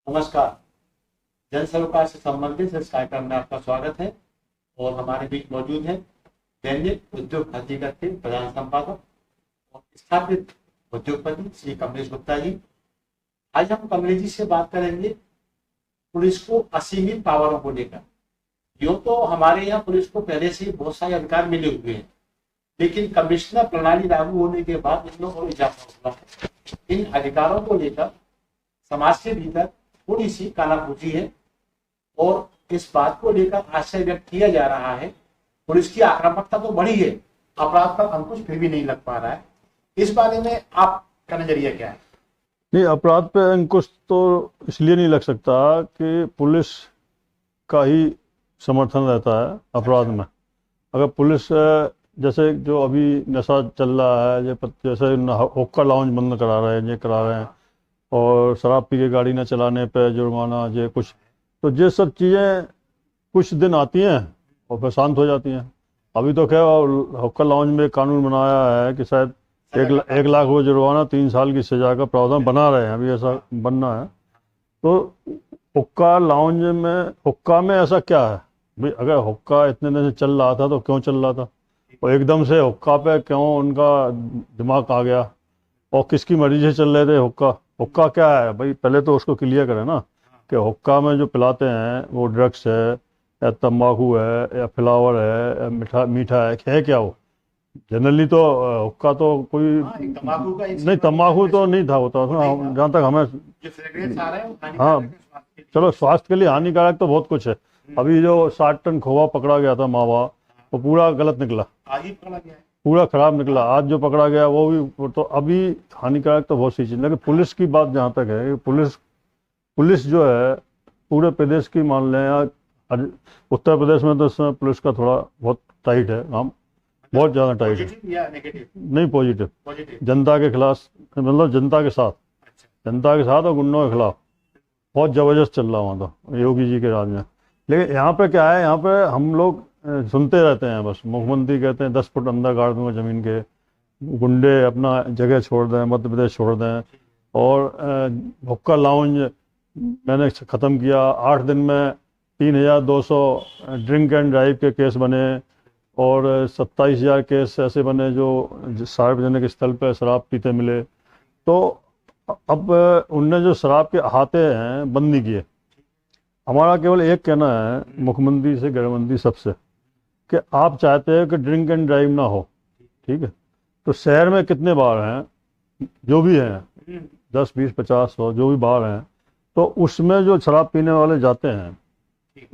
नमस्कार। जन सरोकार से संबंधित इस कार्यक्रम में आपका स्वागत है और हमारे बीच मौजूद है दैनिक उद्योग हकीकत के प्रधान संपादक और स्थापित उद्योगपति श्री कमलेश गुप्ता जी। आज हम कमलेश जी से बात करेंगे पुलिस को असीमित पावरों को लेकर। यूं तो हमारे यहाँ पुलिस को पहले से बहुत सारे अधिकार मिले हुए हैं, लेकिन कमिश्नर प्रणाली लागू होने के बाद इनमें और इजाफा हुआ। इन अधिकारों को लेकर समाज के भीतर थोड़ी सी कानाफूसी है और इस बात को लेकर आश्चर्य व्यक्त किया जा रहा है। पुलिस की आक्रामकता तो बढ़ी है, अपराध पर अंकुश फिर भी नहीं लग पा रहा है। इस बारे में आपका नजरिया क्या है? नहीं, अपराध पे अंकुश तो इसलिए नहीं लग सकता कि पुलिस का ही समर्थन रहता है अपराध में। अगर पुलिस जैसे जो अभी नशा चल रहा है, जैसे हुक्का लाउंज बंद करा रहे हैं, ये करा रहे हैं, और शराब पी के गाड़ी न चलाने पे जुर्माना, ये कुछ, तो ये सब चीज़ें कुछ दिन आती हैं और फिर शांत हो जाती हैं। अभी तो क्या हुक्का लाउंज में कानून बनाया है कि शायद 1 लाख रुपये जुर्माना, 3 साल की सजा का प्रावधान बना रहे हैं, अभी ऐसा बनना है। तो हुक्का लाउंज में, हुक्का में ऐसा क्या है भाई? अगर हुक्का इतने दिन से चल रहा था तो क्यों चल रहा था, और एकदम से हुक्का पे क्यों उनका दिमाग आ गया, और किसकी मर्जी से चल रहे थे? हुक्का क्या है भाई? पहले तो उसको क्लियर करें ना कि हुक्का में जो पिलाते हैं वो ड्रग्स है या तंबाकू है या फ्लावर है या मीठा है क्या वो? जनरली तो हुक्का तो कोई नहीं, तंबाकू तो नहीं था होता उसमें, जहाँ तक हमें। हाँ, चलो स्वास्थ्य के लिए हानिकारक तो बहुत कुछ है। अभी जो 60 टन खोवा पकड़ा गया था मावा, वो पूरा गलत निकला, पूरा खराब निकला। आज जो पकड़ा गया वो भी, तो अभी हानिकारक तो बहुत सी चीज। लेकिन पुलिस की बात जहाँ तक है, पुलिस जो है पूरे प्रदेश की, मान लें या उत्तर प्रदेश में, तो इस समय पुलिस का थोड़ा बहुत टाइट है काम, बहुत ज़्यादा टाइट है। नहीं, पॉजिटिव जनता के खिलाफ, मतलब जनता के साथ और गुंडों के खिलाफ बहुत ज़बरदस्त चल रहा हुआ था योगी जी के राज में। लेकिन यहाँ पे क्या है, यहाँ पे हम लोग सुनते रहते हैं बस। मुख्यमंत्री कहते हैं 10 फुट अंदर गाड़ दूंगा जमीन के, गुंडे अपना जगह छोड़ दें, मध्य प्रदेश छोड़ दें, और हुक्का लाउंज मैंने ख़त्म किया। 8 दिन में 3200 ड्रिंक एंड ड्राइव के केस बने, और 27,000 केस ऐसे बने जो सार्वजनिक स्थल पर शराब पीते मिले। तो अब उनने जो शराब के अहाते हैं बंद नहीं किए। हमारा केवल एक कहना है मुख्यमंत्री से, गृहमंत्री सबसे, कि आप चाहते हैं कि ड्रिंक एंड ड्राइव ना हो, ठीक है? तो शहर में कितने बार हैं, जो भी हैं 10, 20, 50, 100 जो भी बार हैं, तो उसमें जो शराब पीने वाले जाते हैं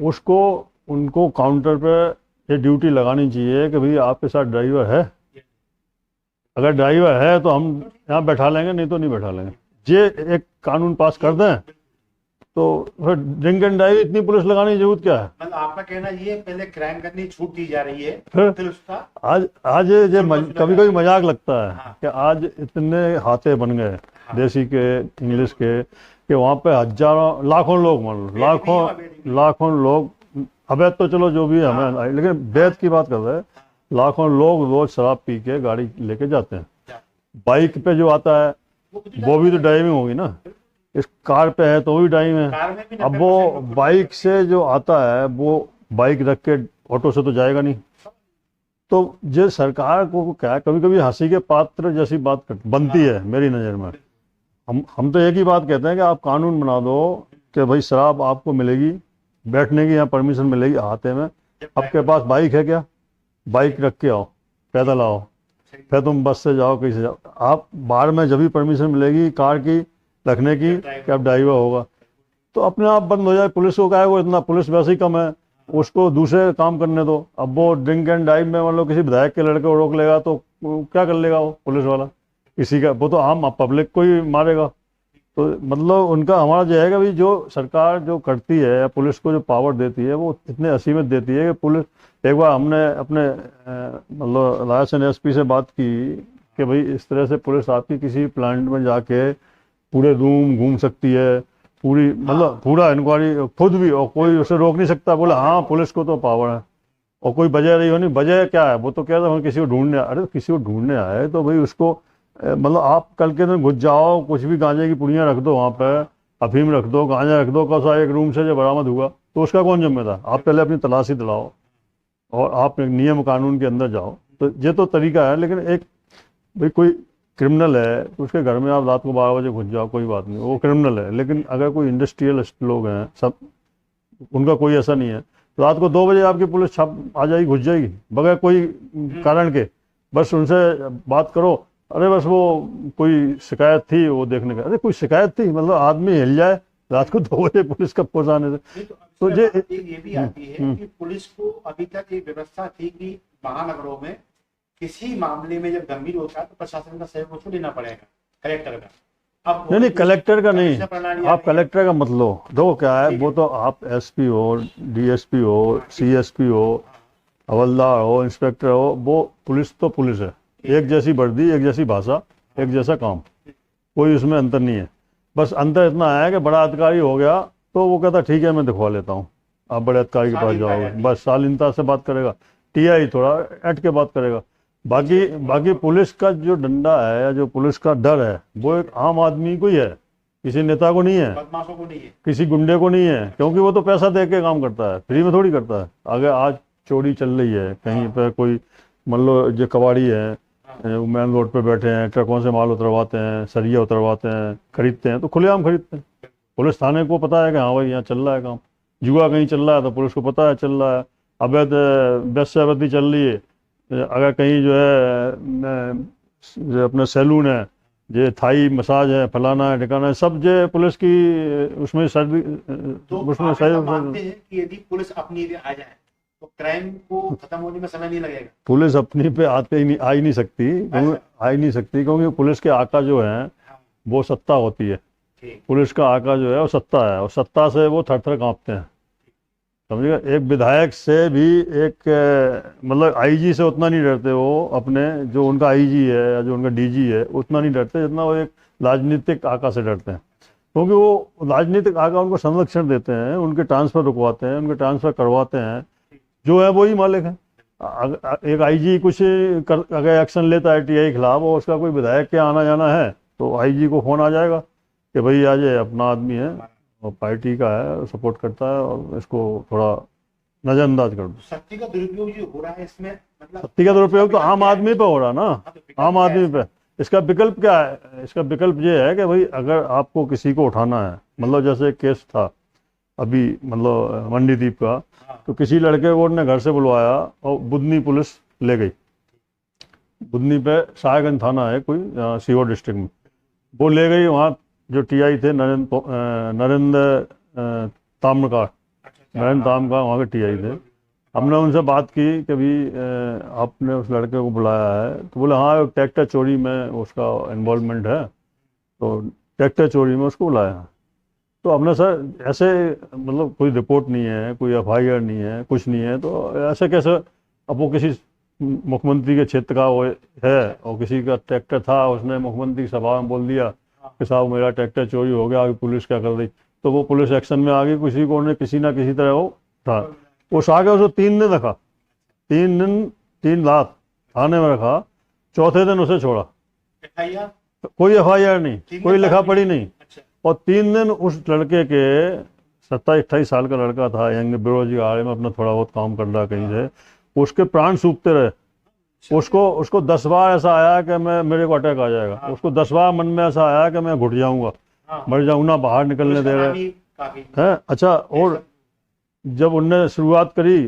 उसको, उनको काउंटर पे ये ड्यूटी लगानी चाहिए कि भाई आपके साथ ड्राइवर है। अगर ड्राइवर है तो हम यहाँ बैठा लेंगे, नहीं तो नहीं बैठा लेंगे। ये एक कानून पास कर दें तो फिर ड्रिंक एंड ड्राइव इतनी पुलिस लगाने की जरूरत क्या है? मतलब आपका कहना ये पहले क्राइम करनी छूट दी जा रही है, फिर उसका आज ये कभी कभी मजाक लगता है। हाँ। कि आज इतने हाथे बन गए। हाँ। देसी के, इंग्लिश के, कि वहाँ पे हजारों लाखों लोग, मान लो लाखों लोग, अवैध तो चलो जो भी है हमें। हाँ। लेकिन वैध की बात कर रहे हैं, लाखों लोग रोज शराब पी के गाड़ी लेके जाते हैं। बाइक पे जो आता है वो भी तो ड्राइविंग होगी ना, इस कार पे है तो भी ड्राइव है। अब वो बाइक से जो आता है वो बाइक रख के ऑटो से तो जाएगा नहीं। तो ये सरकार को क्या, कभी कभी हंसी के पात्र जैसी बात बनती है मेरी नज़र में। हम तो एक ही बात कहते हैं कि आप कानून बना दो कि भाई शराब आपको मिलेगी, बैठने की यहाँ परमिशन मिलेगी अहाते में। आपके पास बाइक है क्या? बाइक रख के आओ, पैदल आओ, फिर तुम बस से जाओ, कहीं से जाओ। आप बाहर में जब भी परमिशन मिलेगी कार की रखने की कि अब ड्राइवर होगा, तो अपने आप बंद हो जाए। पुलिस को क्या है, वो इतना, पुलिस वैसे ही कम है, उसको दूसरे काम करने दो। अब वो ड्रिंक एंड ड्राइव में मान लो किसी विधायक के लड़के को रोक लेगा तो क्या कर लेगा वो पुलिस वाला? किसी का, वो तो आम पब्लिक को ही मारेगा। तो मतलब उनका, हमारा जो है कि भाई जो सरकार जो करती है या पुलिस को जो पावर देती है वो इतने असीमित देती है कि पुलिस, एक बार हमने अपने मतलब रायसेन एसपी से बात की कि भाई इस तरह से पुलिस आपकी किसी प्लांट में जाके पूरे रूम घूम सकती है, पूरी मतलब पूरा इंक्वायरी खुद भी, और कोई उसे रोक नहीं सकता। बोला हाँ पुलिस को तो पावर है, और कोई वजह रही हो नहीं। वजह क्या है? वो तो क्या था, किसी को ढूंढने, अरे किसी को ढूंढने आए तो भाई उसको मतलब आप कल के दिन घुस जाओ, कुछ भी गांजे की पुड़ियाँ रख दो वहाँ पे, अफीम रख दो, गांजा रख दो, कौसा एक रूम से जो बरामद हुआ तो उसका कौन जिम्मेदार? आप पहले अपनी तलाशी दिलाओ और आप एक नियम कानून के अंदर जाओ। तो ये तो तरीका है, लेकिन एक भाई कोई क्रिमिनल है तो उसके घर में आप रात को 12 बजे घुस जाओ, कोई बात नहीं, वो क्रिमिनल है। लेकिन अगर कोई इंडस्ट्रियलिस्ट लोग हैं, सब उनका कोई ऐसा नहीं है, तो रात को 2 बजे आपकी पुलिस छाप आ जाएगी, घुस जाएगी बगैर कोई कारण के। बस उनसे बात करो, अरे बस वो कोई शिकायत थी वो देखने का। अरे कोई शिकायत थी मतलब आदमी हिल जाए रात को 2 बजे पुलिस का पहुंचाने से। तो ये भी आती है कि पुलिस को अभी तक एक व्यवस्था थी कि महानगरों में किसी मामले में जब गंभीर होता है तो प्रशासन का सहयोग उसको लेना पड़ेगा, कलेक्टर का। अब नहीं, कलेक्टर का नहीं, प्रणाली आप कलेक्टर का मत लो। देखो क्या है, वो तो आप एसपी हो, डीएसपी हो, सीएसपी हो, हवलदार हो, इंस्पेक्टर हो, वो पुलिस तो पुलिस है। एक जैसी वर्दी, एक जैसी भाषा, एक जैसा काम, कोई उसमें अंतर नहीं है। बस अंतर इतना है कि बड़ा अधिकारी हो गया तो वो कहता ठीक है मैं दिखवा लेता हूँ, आप बड़े अधिकारी के पास जाओगे, बस शालीनता से बात करेगा। टीआई थोड़ा ऐट के बात करेगा। बाकी पुलिस का जो डंडा है या जो पुलिस का डर है वो एक आम आदमी को ही है, किसी नेता को नहीं है, बदमाशों को नहीं है, किसी गुंडे को नहीं है, क्योंकि वो तो पैसा दे के काम करता है, फ्री में थोड़ी करता है। अगर आज चोरी चल रही है कहीं पर, कोई मान लो जो कबाड़ी है मेन रोड पे बैठे हैं, ट्रकों से माल उतरवाते हैं, सरिया उतरवाते हैं, खरीदते हैं, तो खुलेआम खरीदते हैं। पुलिस थाने को पता है कि हाँ भाई यहाँ चल रहा है काम। जुआ कहीं चल रहा है तो पुलिस को पता है चल रहा है। अवैध वेश्यावृत्ति चल रही है, अगर कहीं जो है जो अपने सैलून है, जो थाई मसाज है, फलाना है, ठिकाना है, सब जो पुलिस की उसमें सर्दी तो उसमें मानते हैं कि यदि पुलिस अपनी आ जाए तो क्राइम को खत्म होने में समय नहीं लगेगा। पुलिस अपनी पे आ ही नहीं सकती, क्योंकि पुलिस के आका जो है वो सत्ता होती है। पुलिस का आका जो है वो सत्ता है, और सत्ता से वो थर थर कांपते हैं, समझिएगा। एक विधायक से भी एक मतलब आईजी से उतना नहीं डरते वो, अपने जो उनका आईजी है या जो उनका डीजी है उतना नहीं डरते जितना वो एक राजनीतिक आका से डरते हैं। क्योंकि वो राजनीतिक आका उनको संरक्षण देते हैं, उनके ट्रांसफर रुकवाते हैं, उनके ट्रांसफर करवाते हैं, जो है वही मालिक है। एक आईजी कुछ अगर एक्शन लेता है टीआई के खिलाफ और उसका कोई विधायक के आना जाना है तो आईजी को फोन आ जाएगा कि भाई आज अपना आदमी है और पार्टी का है, सपोर्ट करता है, और इसको थोड़ा नजरअंदाज कर दो। शक्ति का दुरुपयोग जो हो रहा है इसमें, मतलब शक्ति का दुरुपयोग तो आम आदमी पे हो रहा है ना, आम आदमी पे। इसका विकल्प क्या है? इसका विकल्प ये है कि भाई अगर आपको किसी को उठाना है, मतलब जैसे एक केस था अभी मतलब मंडीदीप का, तो किसी लड़के को उन्होंने घर से बुलवाया और बुधनी पुलिस ले गई। बुधनी पे साहेबगंज थाना है कोई सीहोर डिस्ट्रिक्ट में, वो ले गई। वहाँ जो टीआई थे नरेंद्र ताम्रकार, वहाँ के टीआई थे। हमने उनसे बात की कि भाई आपने उस लड़के को बुलाया है, तो बोले हाँ ट्रैक्टर चोरी में उसका इन्वॉल्वमेंट है, तो ट्रैक्टर चोरी में उसको बुलाया। तो हमने सर ऐसे मतलब कोई रिपोर्ट नहीं है, कोई एफआईआर नहीं है, कुछ नहीं है, तो ऐसे कैसे? अब वो किसी मुख्यमंत्री के क्षेत्र का वो है और किसी का ट्रैक्टर था, उसने मुख्यमंत्री सभा में बोल दिया कि साहब मेरा ट्रैक्टर चोरी हो गया, अभी पुलिस क्या कर रही, तो वो पुलिस एक्शन में आ गई। किसी को उन्हें किसी ना किसी तरह वो था, उस आगे उसको 3 दिन रखा, 3 दिन 3 रात थाने में रखा। चौथे दिन उसे छोड़ा, कोई एफआईआर नहीं, कोई लिखा पढ़ी नहीं। और 3 दिन उस लड़के के 27-28 साल का लड़का था, यंग बेरोजगार में अपना थोड़ा बहुत काम कर रहा कहीं से, उसके प्राण सूखते रहे। उसको 10 बार ऐसा आया कि मेरे को अटैक आ जाएगा, उसको 10 बार मन में ऐसा आया कि मैं घुट जाऊंगा, मर जाऊंगा, ना बाहर निकलने दे रहे हैं। अच्छा, और जब उनने शुरुआत करी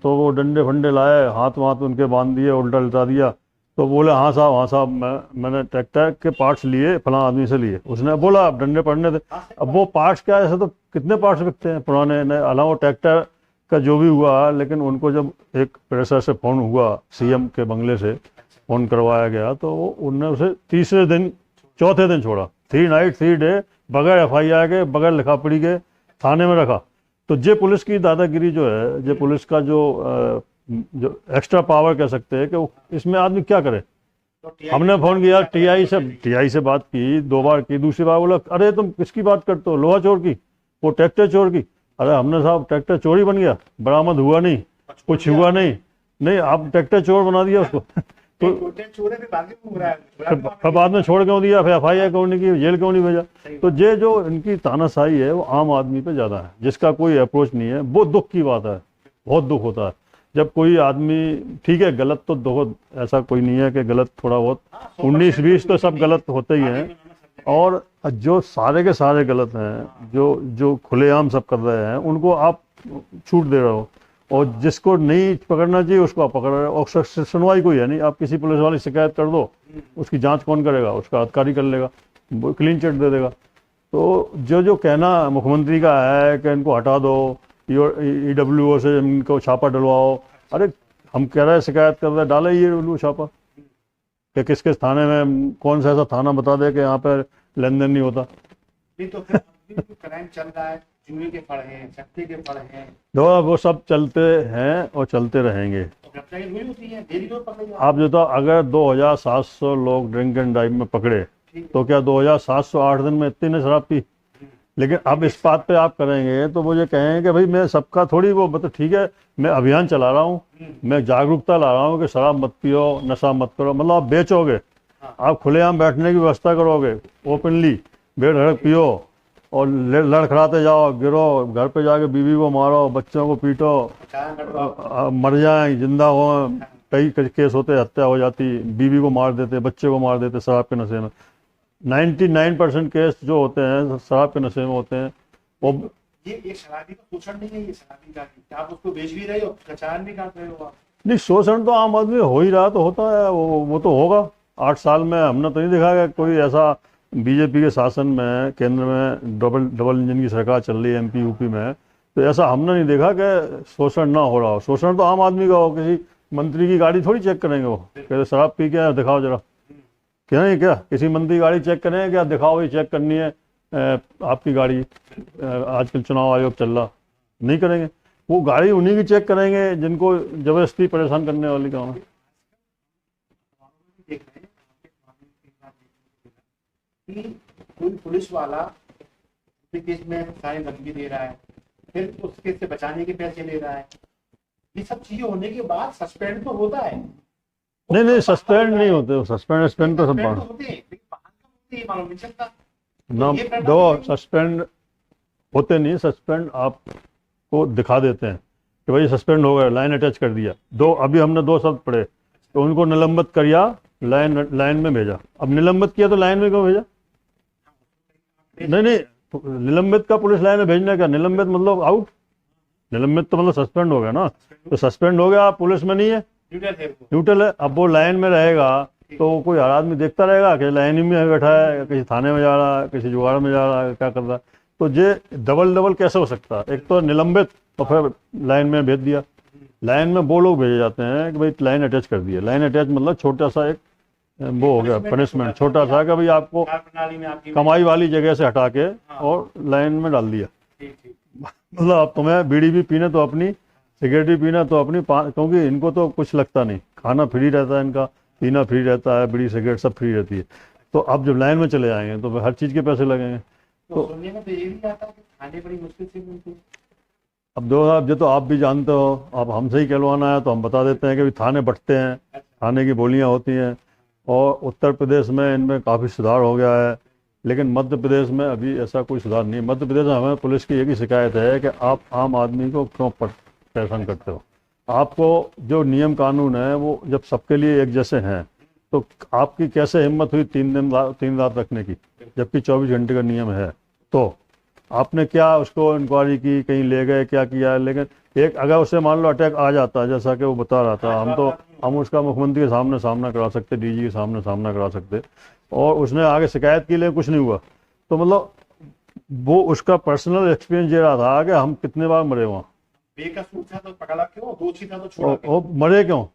तो वो डंडे फंडे लाए, हाथ उनके बांध दिए, उल्टा लिटा दिया। तो बोले हाँ साहब मैंने ट्रैक्टर के पार्ट्स लिए, फलां आदमी से लिए। उसने बोला अब डंडे पड़ने थे। अब वो पार्ट्स क्या है, ऐसे तो कितने पार्ट्स बिकते हैं पुराने नए, अलावा ट्रैक्टर का जो भी हुआ। लेकिन उनको जब एक प्रेशर से फ़ोन हुआ, सीएम के बंगले से फ़ोन करवाया गया, तो उनने उसे तीसरे दिन, चौथे दिन छोड़ा। 3 नाइट 3 डे बगैर एफआईआर के, बगैर लिखा पढ़ी के थाने में रखा। तो ये पुलिस की दादागिरी जो है, ये पुलिस का जो एक्स्ट्रा पावर कह सकते हैं कि इसमें आदमी क्या करे। हमने फ़ोन किया टीआई से बात की, 2 बार की। दूसरी बार बोला अरे तुम किसकी बात करते हो, लोहा चोर की, वो ट्रैक्टर चोर की। अरे हमने साहब ट्रैक्टर चोरी बन गया, बरामद हुआ नहीं, कुछ हुआ नहीं, आप ट्रैक्टर चोर बना दिया उसको। तो कंटेंट छोड़े फिर बाद में घूम रहा है, फिर बाद में छोड़ क्यों दिया, फिर FIR क्यों नहीं की, जेल क्यों नहीं भेजा। तो ये जो इनकी तानाशाही है वो आम आदमी पे ज़्यादा है, जिसका कोई अप्रोच नहीं है। बहुत दुख की बात है, बहुत दुख होता है जब कोई आदमी, ठीक है गलत तो देखो ऐसा कोई नहीं है कि गलत थोड़ा बहुत 19-20 तो सब गलत होते ही हैं, और जो सारे के सारे गलत हैं, जो खुलेआम सब कर रहे हैं उनको आप छूट दे रहे हो, और जिसको नहीं पकड़ना चाहिए उसको आप पकड़ रहे हो, और सुनवाई कोई है नहीं। आप किसी पुलिस वाली शिकायत कर दो, उसकी जांच कौन करेगा, उसका अधिकारी कर लेगा, वो क्लीन चिट दे देगा। तो जो कहना मुख्यमंत्री का है कि इनको हटा दो, EWO से इनको छापा डलवाओ, अरे हम कह रहे हैं शिकायत कर रहे हैं, डाले EWO छापा कि किस किस थाने में, कौन सा ऐसा थाना बता दे कि यहाँ पर लेन देन नहीं होता। तो फिर क्राइम चल रहा है, जुए के फड़ हैं, सट्टे के फड़ हैं, वो सब चलते हैं और चलते रहेंगे। गिरफ्तारी हुई होती है, देरी तो पकड़ी आप जो तो अगर 2700 लोग ड्रिंक एंड ड्राइव में पकड़े तो क्या 2708 दिन में इतनी ने शराब पी। लेकिन अब इस बात पे आप करेंगे तो वो ये कहेंगे कि भाई मैं सबका थोड़ी वो, मतलब ठीक है मैं अभियान चला रहा हूँ, मैं जागरूकता ला रहा हूँ कि शराब मत पियो, नशा मत करो, मतलब आप बेचोगे, आप खुलेआम बैठने की व्यवस्था करोगे, ओपनली बेधड़क पियो और लड़खड़ाते जाओ, गिरो, घर पे जाके बीवी को मारो, बच्चों को पीटो, मर जाए जिंदा हो, कई केस होते, हत्या हो जाती, बीवी को मार देते, बच्चे को मार देते शराब के नशे में। 99% केस जो होते हैं शराब के नशे में होते हैं। वो ये एक शराबी का शोषण नहीं है, ये शराबी का आप उसको बेच भी रहे हो, कचार भी काट रहे हो आप। नहीं, शोषण तो आम आदमी हो ही रहा, तो होता है वो तो होगा। 8 साल में हमने तो नहीं देखा कि कोई ऐसा बीजेपी के शासन में, केंद्र में डबल इंजन की सरकार चल रही है MP UP में, तो ऐसा हमने नहीं देखा कि शोषण ना हो रहा हो। शोषण तो आम आदमी का हो, किसी मंत्री की गाड़ी थोड़ी चेक करेंगे वो, कहते शराब पी के दिखाओ जरा, क्या नहीं, क्या किसी मंत्री की गाड़ी चेक करें, क्या दिखाओ, ये चेक करनी है आपकी गाड़ी, आजकल चुनाव आयोग चल रहा, नहीं करेंगे। वो गाड़ी उन्हीं की चेक करेंगे जिनको जबरदस्ती परेशान करने वाली काम है। कोई पुलिस वाला केस में सारी धमकी दे रहा है, फिर उस केस से बचाने के पैसे ले रहा है, ये सब चीजें होने के बाद सस्पेंड तो होता है। नहीं सस्पेंड नहीं होते, सस्पेंड तो सब होते हैं, मालूम नहीं चलता ना, दो सस्पेंड होते नहीं, सस्पेंड आपको दिखा देते हैं कि भाई सस्पेंड हो गया, लाइन अटैच कर दिया। अभी हमने 2 शब्द पढ़े, तो उनको निलंबित किया, लाइन में भेजा। अब निलंबित किया तो लाइन में क्यों भेजा? नहीं, निलंबित का पुलिस लाइन में भेजना क्या, निलंबित मतलब आउट, निलंबित तो मतलब सस्पेंड हो गया ना, तो सस्पेंड हो गया, आप पुलिस में नहीं है, न्यूट्रल है। अब वो लाइन में रहेगा तो कोई हर आदमी देखता रहेगा कि लाइन में बैठा है, किसी थाने में जा रहा है, किसी जुगाड़ में जा रहा है, क्या कर रहा है। तो ये डबल कैसे हो सकता है? एक तो निलंबित और फिर लाइन में भेज दिया। लाइन में वो लोग भेजे जाते हैं कि भाई लाइन अटैच कर दिया। लाइन अटैच मतलब छोटा सा एक वो हो गया पनिशमेंट, छोटा सा कि भाई आपको कमाई वाली जगह से हटा के और लाइन में डाल दिया। मतलब अब तुम्हें बीड़ी भी पीना तो अपनी, सिगरेट भी पीना तो अपनी, क्योंकि इनको तो कुछ लगता नहीं, खाना फ्री रहता है इनका, पीना फ्री रहता है, बीड़ी सिगरेट सब फ्री रहती है। तो अब जब लाइन में चले आएंगे तो हर चीज़ के पैसे लगेंगे। तो सुनने में तो ये भी आता है कि खाने बड़ी मुश्किल से मिलती है। अब जो तो आप भी जानते हो, आप हमसे ही कहलवाना है तो हम बता देते हैं कि थाने बंटते हैं, थाने की बोलियाँ होती हैं, और उत्तर प्रदेश में इनमें काफ़ी सुधार हो गया है, लेकिन मध्य प्रदेश में अभी ऐसा कोई सुधार नहीं। मध्य प्रदेश में हमें पुलिस की एक ही शिकायत है कि आप आम आदमी को क्यों परेशान करते हो। आपको जो नियम कानून है वो जब सबके लिए एक जैसे हैं, तो आपकी कैसे हिम्मत हुई 3 रात रखने की, जबकि 24 घंटे का नियम है। तो आपने क्या उसको इंक्वायरी की, कहीं ले गए, क्या किया? लेकिन एक अगर उसे मान लो अटैक आ जाता है, जैसा कि वो बता रहा था, हम उसका मुख्यमंत्री के सामने सामना करा सकते, DG के सामने सामना करा सकते, और उसने आगे शिकायत की, लेकिन कुछ नहीं हुआ। तो मतलब वो उसका पर्सनल एक्सपीरियंस ये रहा था कि हम कितने बार मरे वहाँ, बेकसूर था तो पकड़ा क्यों, दोषी था तो छोड़ा क्यों, मरे क्यों?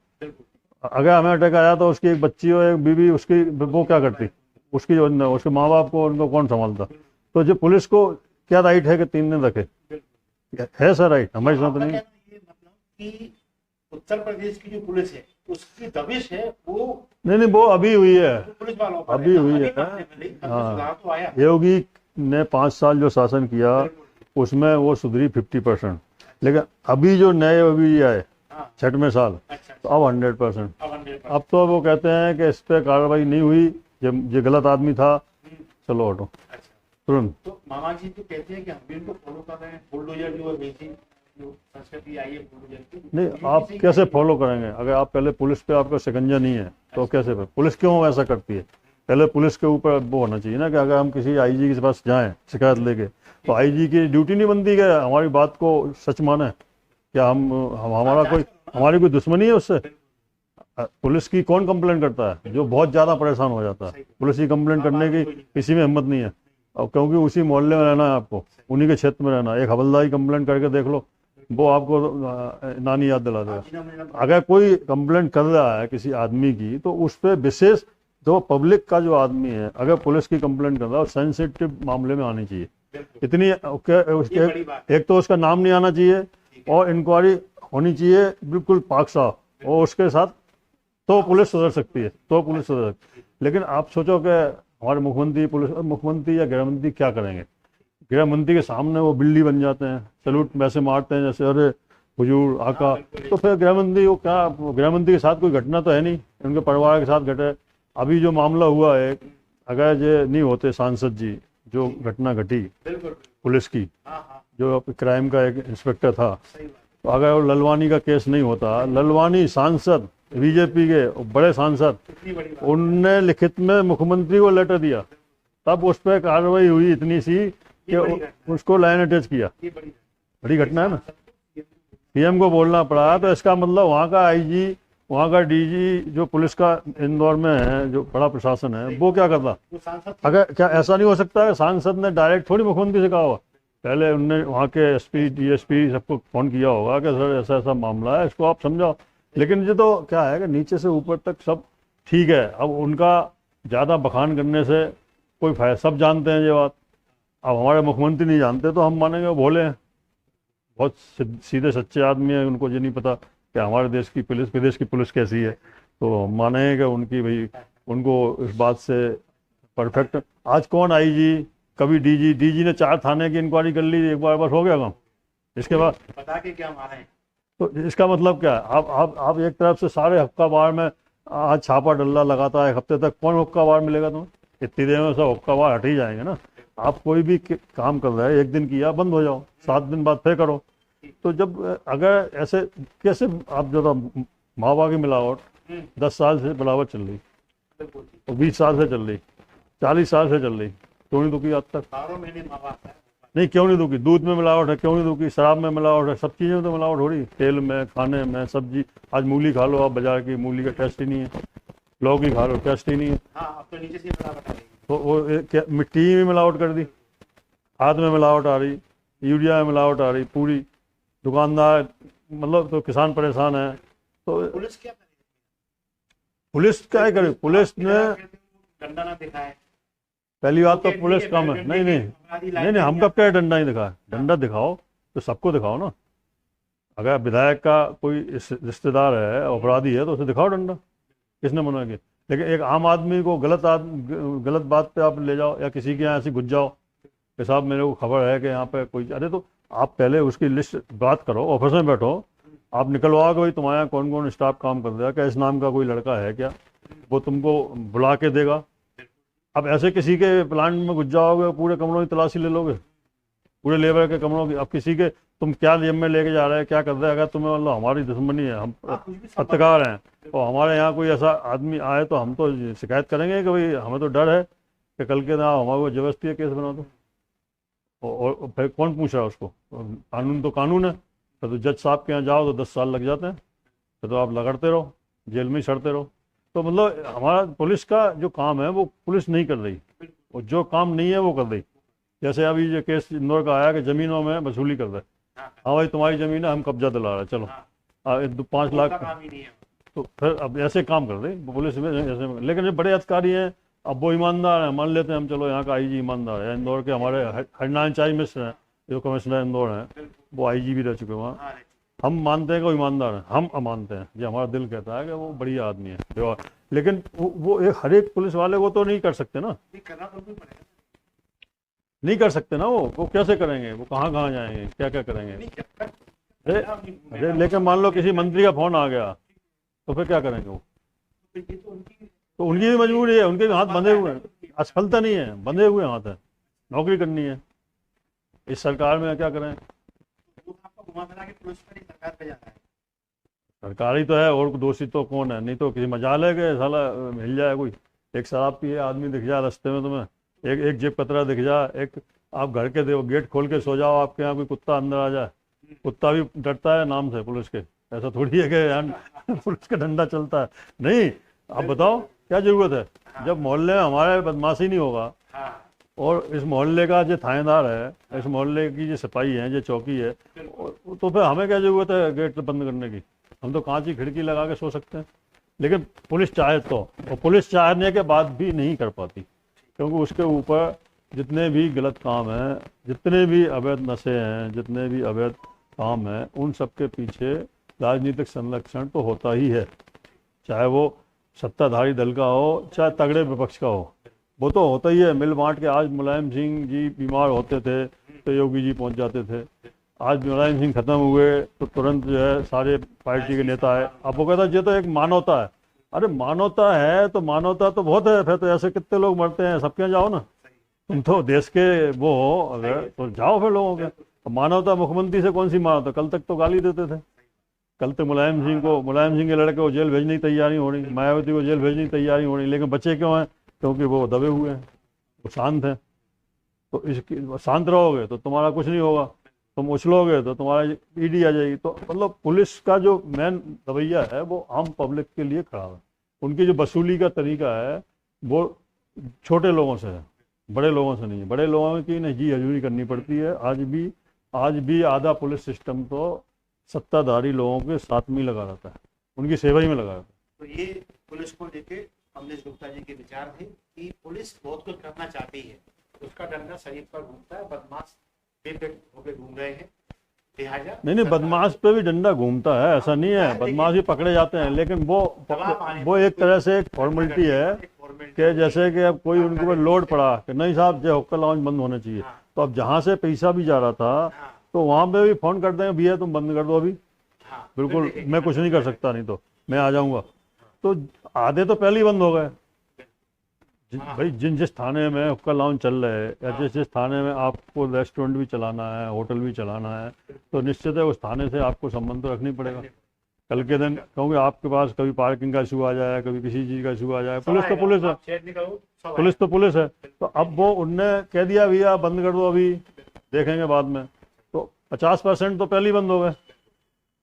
अगर हमें अटैक आया तो उसकी एक बच्ची और एक बीवी, उसकी वो क्या करती, उसके माँ बाप को, उनको कौन संभालता? तो जो पुलिस को क्या राइट है कि 3 दिन रखे? है सर राइट? हमारे साथ नहीं। मतलब कि उत्तर प्रदेश की जो पुलिस है उसकी दबिश है वो नहीं वो अभी हुई है, पुलिस वालों पर अभी हुई है। हाँ, योगी ने 5 साल जो शासन किया उसमें वो सुधरी 50%, लेकिन अभी जो नए योगी आए हाँ। 6वें साल। अच्छा, तो अब 100%। अब 100%। अब तो वो कहते हैं कि इस पे कार्रवाई नहीं हुई, ये गलत आदमी था, चलो हटो अच्छा, तुरंत। तो मामा जी तो कहते हैं कि हम भी उनको फॉलो कर रहे हैं, बुलडोजर जो है बेसिक जो संस्कृति आई है बुलडोजर की, नहीं, ये भी आप सही कैसे है। फॉलो करेंगे अगर आप पहले पुलिस पे आपका शिकंजा नहीं है तो कैसे पुलिस क्यों ऐसा करती है? पहले पुलिस के ऊपर वो होना चाहिए ना कि अगर हम किसी आईजी के पास जाएं शिकायत लेके तो आईजी की ड्यूटी नहीं बनती कि हमारी बात को सच माने? क्या हम हमारी कोई दुश्मनी है उससे? पुलिस की कौन कंप्लेंट करता है? जो बहुत ज्यादा परेशान हो जाता है। पुलिस की कंप्लेंट करने की किसी में हिम्मत नहीं है, और क्योंकि उसी मोहल्ले में रहना है आपको, उन्हीं के क्षेत्र में रहना है। एक हवलदारी कंप्लेंट करके देख लो, वो आपको नानी याद दिला देगा। अगर कोई कंप्लेंट कर रहा है किसी आदमी की तो उस पर विशेष जो पब्लिक का जो आदमी है, अगर पुलिस की कंप्लेंट कर रहा है, सेंसिटिव मामले में आनी चाहिए। इतनी उसके एक तो उसका नाम नहीं आना चाहिए और इंक्वायरी होनी चाहिए बिल्कुल पाक साफ, और उसके साथ तो पुलिस सुधर सकती है, तो पुलिस सुधर सकती है। लेकिन आप सोचो कि हमारे मुख्यमंत्री या गृह मंत्री क्या करेंगे? गृह मंत्री के सामने वो बिल्ली बन जाते हैं, सैल्यूट वैसे मारते हैं जैसे अरे हुजूर आका। तो फिर गृह मंत्री को क्या, गृह मंत्री के साथ कोई घटना तो है नहीं, उनके परिवार के साथ घटे। अभी जो मामला हुआ है, अगर ये नहीं होते सांसद जी, जो घटना घटी पुलिस की, जो क्राइम का एक इंस्पेक्टर था, तो अगर वो ललवानी का केस नहीं होता, ललवानी सांसद बीजेपी के बड़े सांसद, उनने लिखित में मुख्यमंत्री को लेटर दिया, तब उस पर कार्रवाई हुई इतनी सी कि उसको लाइन अटैच किया। बड़ी घटना है ना, पीएम को बोलना पड़ा। तो इसका मतलब वहाँ का आईजी, वहाँ का डीजी जो पुलिस का इंदौर में है, जो बड़ा प्रशासन है, वो क्या करता? अगर क्या ऐसा नहीं हो सकता है सांसद ने डायरेक्ट थोड़ी मुख्यमंत्री से कहा होगा? पहले उनने वहाँ के एसपी डीएसपी सबको फोन किया होगा कि सर ऐसा ऐसा मामला है, इसको आप समझाओ। लेकिन ये तो क्या है कि नीचे से ऊपर तक सब ठीक है। अब उनका ज़्यादा बखान करने से कोई फायदा, सब जानते हैं ये बात। अब हमारे मुख्यमंत्री नहीं जानते तो हम मानेंगे वो भोले हैं, बहुत सीधे सच्चे आदमी हैं, उनको ये नहीं पता कि हमारे देश की पुलिस, विदेश की पुलिस कैसी है। तो हम मानेंगे कि उनकी भाई, उनको इस बात से परफेक्ट। आज कौन आईजी, कभी डीजी ने 4 थाने की इंक्वायरी कर ली, एक बार बस हो गया काम। इसके बाद बता के क्या मारे? तो इसका मतलब क्या है? आप एक तरफ से सारे हुक्का बार में आज छापा डल्ला लगाता है, एक हफ्ते तक कौन हुक्का बार मिलेगा तुम्हें? इतनी देर में सब हुक्का बार हट ही जाएंगे ना। आप कोई भी काम कर रहे हैं, एक दिन किया बंद हो जाओ, 7 दिन बाद फिर करो। तो जब अगर ऐसे कैसे आप जो मावा की मिलावट 10 साल से मिलावट चल रही, तो 20 साल से चल रही, 40 साल से चल रही, क्यों नहीं रुकी आज तक? 12 महीने मावा है। नहीं, क्यों नहीं रुकी? दूध में मिलावट है, क्यों नहीं रुकी? शराब में मिलावट है, सब चीज़ों में तो मिलावट हो रही, तेल में, खाने में, सब्जी। आज मूली खा लो आप, बाजार की मूली का टेस्ट ही नहीं है। लौकी खा लो, टेस्ट ही नहीं है। हाँ, अब तो नीचे से मिलावट आ रही है। तो वो मिट्टी में मिलावट कर दी, खाद में मिलावट आ रही, यूरिया में मिलावट आ रही पूरी। दुकानदार मतलब, तो किसान परेशान है। तो पुलिस क्या करे? पुलिस क्या करे? पुलिस ने डंडा ना दिखाए। पहली बात तो पुलिस कम है। नहीं, हम कब क्या डंडा ही दिखाए? डंडा दिखाओ तो सबको दिखाओ ना। अगर विधायक का कोई रिश्तेदार है, अपराधी है, तो उसे दिखाओ डंडा, किसने मना किया? लेकिन एक आम आदमी को गलत बात पे आप ले जाओ, या किसी के यहाँ ऐसे घुस जाओ कि साहब मेरे को खबर है कि यहाँ पे कोई, अरे तो आप पहले उसकी लिस्ट बात करो, ऑफिस में बैठो, आप निकलवाओ कि भाई तुम्हारे यहाँ कौन कौन स्टाफ काम कर रहा है, क्या इस नाम का कोई लड़का है क्या, वो तुमको बुला के देगा। अब ऐसे किसी के प्लांट में घुस जाओगे, पूरे कमरों की तलाशी ले लोगे, पूरे लेबर के कमरों की। अब किसी के तुम क्या जेब में लेके जा रहे हैं, क्या कर रहे हैं? अगर तुम्हें मतलब हमारी दुश्मनी है, हम पत्रकार हैं, और हमारे यहाँ कोई ऐसा आदमी आए तो हम तो शिकायत करेंगे कि भाई हमें तो डर है कि कल के ना हमारे को जबरदस्ती केस बना दो। और फिर कौन पूछ रहा है उसको? कानून तो कानून है। तो जज साहब के यहाँ जाओ तो 10 साल लग जाते हैं, तो आप लगड़ते रहो, जेल में ही सड़ते रहो। तो मतलब हमारा पुलिस का जो काम है वो पुलिस नहीं कर रही, और जो काम नहीं है वो कर रही। जैसे अभी ये केस इंदौर का आया कि जमीनों में वसूली कर रहे, हाँ भाई तुम्हारी जमीन है, हम कब्जा दिला रहे, चलो 5 लाख। तो फिर अब ऐसे काम कर रही पुलिस में ऐसे। लेकिन जो बड़े अधिकारी हैं, अब वो ईमानदार हैं, मान लेते हैं हम, चलो यहाँ का आईजी ईमानदार है। इंदौर के हमारे हरनारायण चाई मिश्र हैं, जो कमिश्नर इंदौर हैं, वो आईजी भी रह चुके हैं वहाँ। हम मानते हैं कि वो ईमानदार हैं, हम मानते हैं, ये हमारा दिल कहता है कि वो बढ़िया आदमी है। लेकिन वो एक हर एक पुलिस वाले को तो नहीं कर सकते ना, नहीं कर सकते ना। वो कैसे करेंगे? वो कहाँ कहाँ जाएंगे, क्या क्या करेंगे? अरे अरे लेकिन मान लो किसी मंत्री का फोन आ गया तो फिर क्या करेंगे वो? तो उनकी भी मजबूरी है, उनके भी हाथ बंधे हुए हैं, असफलता नहीं है, बंधे हुए हाथ है, नौकरी करनी है। इस सरकार में क्या करें? सरकार ही तो है, और दोषी तो कौन है? नहीं तो किसी मजाल है कि साला मिल जाए कोई, एक शराब पिए आदमी दिख जाए रास्ते में तुम्हें, एक एक जेब कतरा दिख जाए, एक आप घर के देखो गेट खोल के सो जाओ, आपके यहाँ कोई कुत्ता अंदर आ जाए, कुत्ता भी डरता है नाम से पुलिस के, ऐसा थोड़ी है कि यहाँ पुलिस का डंडा चलता है। नहीं, आप बताओ क्या जरूरत है? जब मोहल्ले में हमारे बदमाशी नहीं होगा, और इस मोहल्ले का जो थानेदार है, इस मोहल्ले की जो सिपाही है, जो चौकी है, तो फिर हमें क्या जरूरत है गेट बंद करने की? हम तो कांच की खिड़की लगा के सो सकते हैं। लेकिन पुलिस चाहे तो, और पुलिस चाहने के बाद भी नहीं कर पाती, क्योंकि उसके ऊपर जितने भी गलत काम हैं, जितने भी अवैध नशे हैं, जितने भी अवैध काम हैं, उन सब के पीछे राजनीतिक संरक्षण तो होता ही है, चाहे वो सत्ताधारी दल का हो, चाहे तगड़े विपक्ष का हो, वो तो होता ही है। मिल बांट के, आज मुलायम सिंह जी बीमार होते थे तो योगी जी पहुंच जाते थे, आज मुलायम सिंह खत्म हुए तो तुरंत जो है सारे पार्टी के नेता आए। अब वो कहता ये तो एक मानवता है। अरे मानवता है तो मानवता तो बहुत है, फिर तो ऐसे कितने लोग मरते हैं, सबके यहाँ जाओ ना, तुम तो देश के वो हो अगर, तो जाओ फिर लोगों के। तो मानवता, मुख्यमंत्री से कौन सी मानवता? कल तक तो गाली देते थे, कल तक मुलायम सिंह के लड़के को जेल भेजने की तैयारी हो रही, मायावती को जेल भेजने की तैयारी हो रही, लेकिन बच्चे क्यों हैं? क्योंकि वो दबे हुए हैं, वो शांत हैं। तो इसकी शांत रहोगे तो तुम्हारा कुछ नहीं होगा, तुम उछलोगे तो तुम्हारा ईडी आ जाएगी। तो मतलब पुलिस का जो मेन रवैया है वो आम पब्लिक के लिए खड़ा है। उनकी जो वसूली का तरीका है वो छोटे लोगों से है, बड़े लोगों से नहीं है। बड़े लोगों की नहीं जी हजूरी करनी पड़ती है। आज भी आधा पुलिस सिस्टम तो सत्ताधारी लोगों के साथ में लगा रहता है, उनकी सेवा ही में लगा रहता है। तो ये पुलिस को लेके कमलेश गुप्ता जी के विचार थे कि पुलिस बहुत कुछ करना चाहती है, उसका डंडा शरीर पर घूमता है, बदमाश बेफिक्र होकर घूम रहे हैं, लिहाजा नहीं, बदमाश पे भी डंडा घूमता है, ऐसा नहीं है, बदमाश भी पकड़े जाते हैं, लेकिन वो एक तरह से एक फॉर्मेलिटी है कि जैसे कि अब कोई उनके ऊपर लोड पड़ा कि नहीं साहब जो हुक्का लाउंज बंद होने चाहिए, तो अब जहाँ से पैसा भी जा रहा था तो वहाँ पे भी फोन कर देंगे, भैया तुम बंद कर दो अभी, बिल्कुल मैं कुछ नहीं कर सकता, नहीं तो मैं आ जाऊंगा। तो आधे तो पहले ही बंद हो गए। भाई जिस थाने में हुक्का लाउंज चल रहे हैं, या जिस थाने में आपको रेस्टोरेंट भी चलाना है, होटल भी चलाना है, तो निश्चित है उस थाने से आपको संबंध तो रखनी पड़ेगा। कल के दिन क्योंकि आपके पास कभी पार्किंग का इशू आ जाए, कभी किसी चीज़ का इशू आ जाए, पुलिस तो पुलिस है, पुलिस तो पुलिस है। तो अब वो उनने कह दिया भैया बंद कर दो, अभी देखेंगे बाद में, तो 50% तो पहले ही बंद हो गए।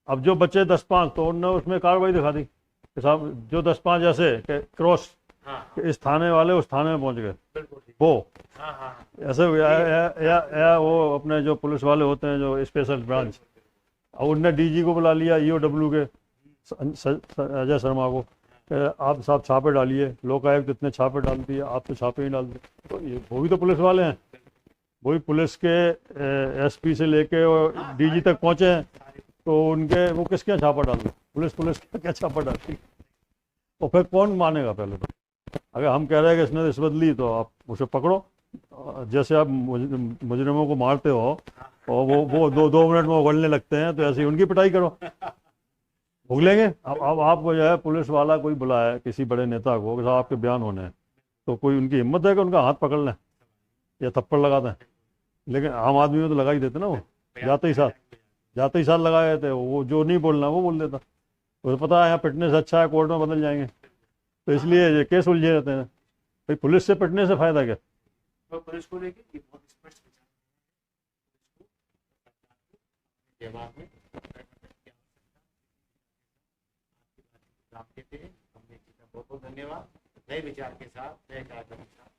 अब जो बच्चे 10-5 तो उनने उसमें कार्रवाई दिखा दी कि साहब जो 10-5 ऐसे क्रॉस कि इस थाने वाले उस थाने में पहुंच गए, वो ऐसे या वो अपने जो पुलिस वाले होते हैं जो स्पेशल ब्रांच, और उनने डीजी को बुला लिया, ईओडब्ल्यू के अजय शर्मा को, आप साहब छापे डालिए, लोकायुक्त इतने छापे डालती है, आप तो छापे ही डालते। तो ये वो भी तो पुलिस वाले हैं, वही पुलिस के एसपी से लेके और डीजी तक पहुंचे हैं, तो उनके वो किसके छापा डाल, पुलिस क्या छापा डालती? तो फिर कौन मानेगा? पहले तो अगर हम कह रहे हैं कि इसने रिश्वत ली तो आप उसे पकड़ो, जैसे आप मुजरिमों को मारते हो और वो दो मिनट में उगलने लगते हैं, तो ऐसे ही उनकी पिटाई करो, उगलेंगे। अब आपको जो है पुलिस वाला कोई बुलाए किसी बड़े नेता को कि साहब आपके बयान होने हैं, तो कोई उनकी हिम्मत है कि उनका हाथ पकड़ लें या थप्पड़ लगा दें? लेकिन आम आदमी में तो लगा ही देते ना, वो जाते ही साथ लगाए थे, वो जो नहीं बोलना वो बोल देता, तो पता है यहाँ पिटने से अच्छा है कोर्ट में बदल जाएंगे, तो इसलिए ये केस उलझे रहते हैं। भाई पुलिस से पिटने से फायदा क्या? तो पुलिस को लेके ये बहुत स्पष्ट विचार में बहुत बहुत धन्यवाद। नए विचार के साथ नए कार्यक्रम के साथ